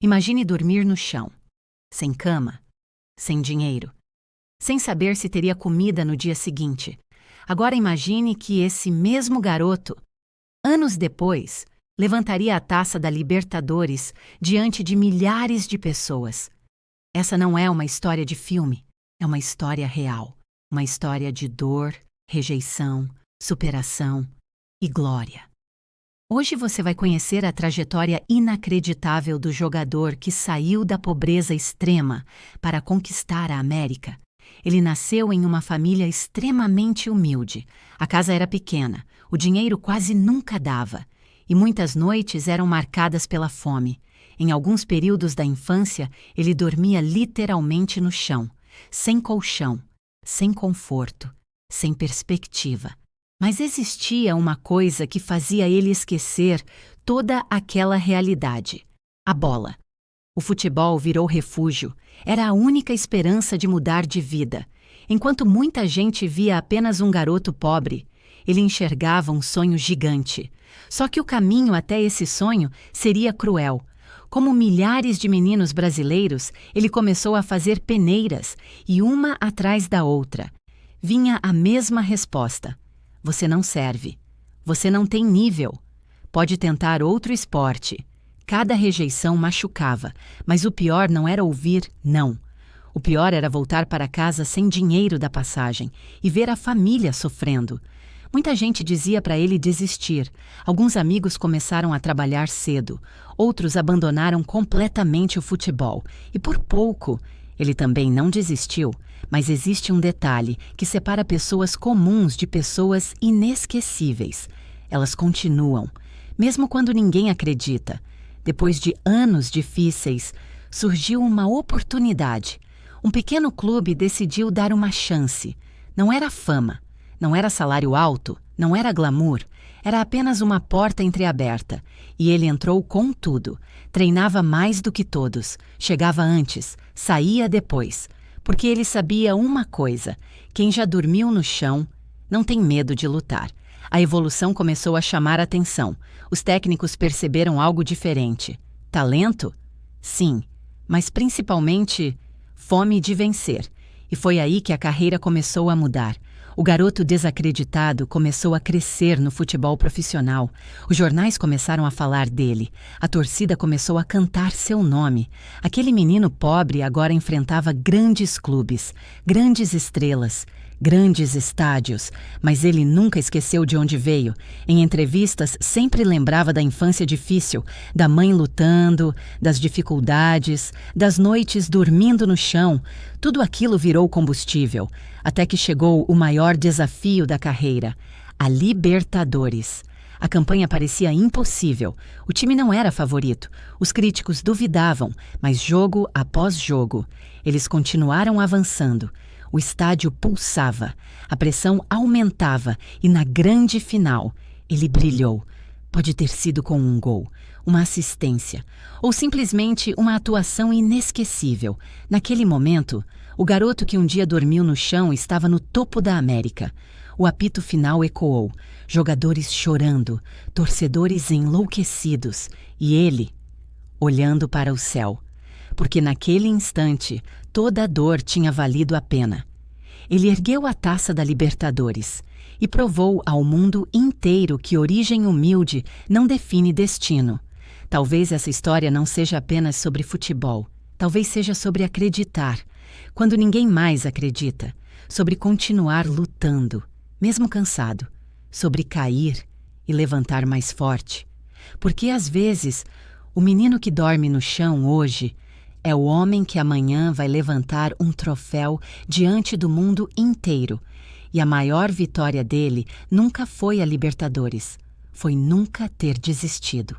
Imagine dormir no chão, sem cama, sem dinheiro, sem saber se teria comida no dia seguinte. Agora imagine que esse mesmo garoto, anos depois, levantaria a taça da Libertadores diante de milhares de pessoas. Essa não é uma história de filme, é uma história real. Uma história de dor, rejeição, superação e glória. Hoje você vai conhecer a trajetória inacreditável do jogador que saiu da pobreza extrema para conquistar a América. Ele nasceu em uma família extremamente humilde. A casa era pequena, o dinheiro quase nunca dava, e muitas noites eram marcadas pela fome. Em alguns períodos da infância, ele dormia literalmente no chão, sem colchão, sem conforto, sem perspectiva. Mas existia uma coisa que fazia ele esquecer toda aquela realidade: a bola. O futebol virou refúgio, era a única esperança de mudar de vida. Enquanto muita gente via apenas um garoto pobre, ele enxergava um sonho gigante. Só que o caminho até esse sonho seria cruel. Como milhares de meninos brasileiros, ele começou a fazer peneiras, e uma atrás da outra. Vinha a mesma resposta: você não serve. Você não tem nível. Pode tentar outro esporte. Cada rejeição machucava, mas o pior não era ouvir não. O pior era voltar para casa sem dinheiro da passagem e ver a família sofrendo. Muita gente dizia para ele desistir. Alguns amigos começaram a trabalhar cedo. Outros abandonaram completamente o futebol. E por pouco, ele também não desistiu. Mas existe um detalhe que separa pessoas comuns de pessoas inesquecíveis. Elas continuam, mesmo quando ninguém acredita. Depois de anos difíceis, surgiu uma oportunidade. Um pequeno clube decidiu dar uma chance. Não era fama. Não era salário alto, não era glamour, era apenas uma porta entreaberta. E ele entrou com tudo. Treinava mais do que todos, chegava antes, saía depois. Porque ele sabia uma coisa: quem já dormiu no chão não tem medo de lutar. A evolução começou a chamar a atenção. Os técnicos perceberam algo diferente. Talento? Sim, mas principalmente fome de vencer. E foi aí que a carreira começou a mudar. O garoto desacreditado começou a crescer no futebol profissional. Os jornais começaram a falar dele. A torcida começou a cantar seu nome. Aquele menino pobre agora enfrentava grandes clubes, grandes estrelas, grandes estádios, mas ele nunca esqueceu de onde veio. Em entrevistas, sempre lembrava da infância difícil, da mãe lutando, das dificuldades, das noites dormindo no chão. Tudo aquilo virou combustível, até que chegou o maior desafio da carreira: a Libertadores. A campanha parecia impossível. O time não era favorito. Os críticos duvidavam, mas jogo após jogo, eles continuaram avançando. O estádio pulsava, a pressão aumentava e na grande final ele brilhou. Pode ter sido com um gol, uma assistência ou simplesmente uma atuação inesquecível. Naquele momento, o garoto que um dia dormiu no chão estava no topo da América. O apito final ecoou, jogadores chorando, torcedores enlouquecidos e ele olhando para o céu. Porque naquele instante toda a dor tinha valido a pena. Ele ergueu a taça da Libertadores e provou ao mundo inteiro que origem humilde não define destino. Talvez essa história não seja apenas sobre futebol. Talvez seja sobre acreditar, quando ninguém mais acredita. Sobre continuar lutando, mesmo cansado. Sobre cair e levantar mais forte. Porque às vezes, o menino que dorme no chão hoje é o homem que amanhã vai levantar um troféu diante do mundo inteiro. E a maior vitória dele nunca foi a Libertadores. Foi nunca ter desistido.